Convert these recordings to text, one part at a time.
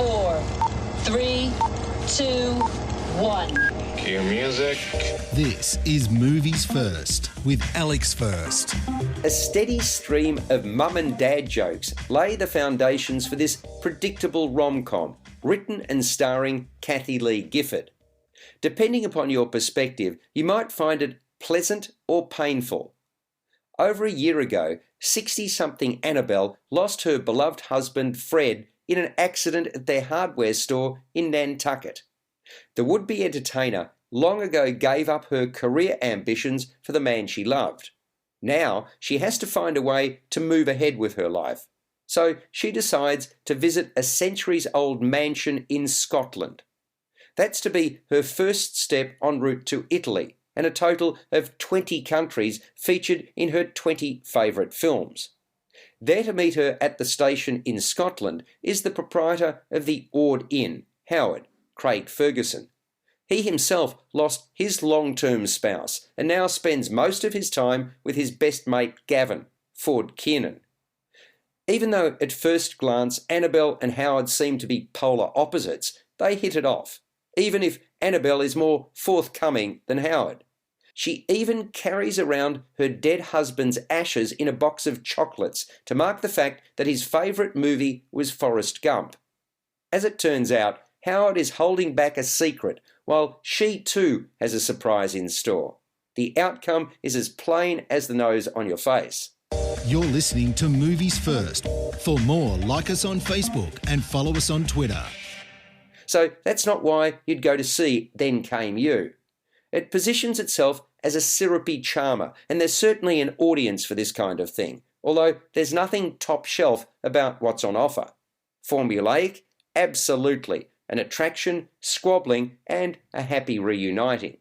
4, 3, 2, 1. Cue music. This is Movies First with Alex First. A steady stream of mum and dad jokes lay the foundations for this predictable rom-com, written and starring Kathie Gifford. Depending upon your perspective, you might find it pleasant or painful. Over a year ago, 60-something Annabelle lost her beloved husband Fred in an accident at their hardware store in Nantucket. The would-be entertainer long ago gave up her career ambitions for the man she loved. Now she has to find a way to move ahead with her life. So she decides to visit a centuries-old mansion in Scotland. That's to be her first step en route to Italy, and a total of 20 countries featured in her 20 favourite films. There to meet her at the station in Scotland is the proprietor of the Ord Inn, Howard, Craig Ferguson. He himself lost his long-term spouse and now spends most of his time with his best mate Gavin, Ford Kiernan. Even though at first glance Annabelle and Howard seem to be polar opposites, they hit it off, even if Annabelle is more forthcoming than Howard. She even carries around her dead husband's ashes in a box of chocolates to mark the fact that his favourite movie was Forrest Gump. As it turns out, Howard is holding back a secret, while she too has a surprise in store. The outcome is as plain as the nose on your face. You're listening to Movies First. For more, like us on Facebook and follow us on Twitter. So that's not why you'd go to see Then Came You. It positions itself as a syrupy charmer, and there's certainly an audience for this kind of thing, although there's nothing top shelf about what's on offer. Formulaic? Absolutely. An attraction, squabbling, and a happy reuniting.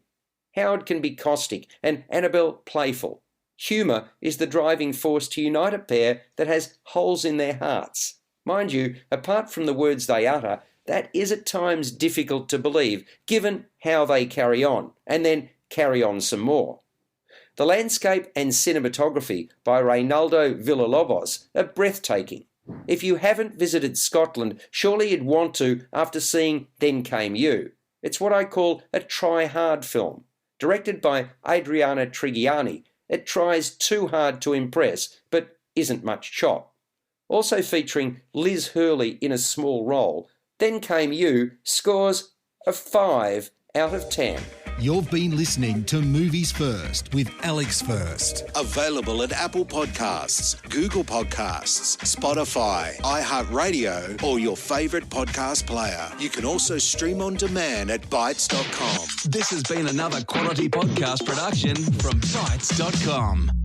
Howard can be caustic and Annabelle playful. Humour is the driving force to unite a pair that has holes in their hearts. Mind you, apart from the words they utter, that is at times difficult to believe, given how they carry on, and then carry on some more. The landscape and cinematography by Reinaldo Villalobos are breathtaking. If you haven't visited Scotland, surely you'd want to after seeing Then Came You. It's what I call a try-hard film. Directed by Adriana Trigiani, it tries too hard to impress, but isn't much chop. Also featuring Liz Hurley in a small role, Then Came You scores a 5 out of 10. You've been listening to Movies First with Alex First. Available at Apple Podcasts, Google Podcasts, Spotify, iHeartRadio, or your favourite podcast player. You can also stream on demand at Bytes.com. This has been another quality podcast production from Bytes.com.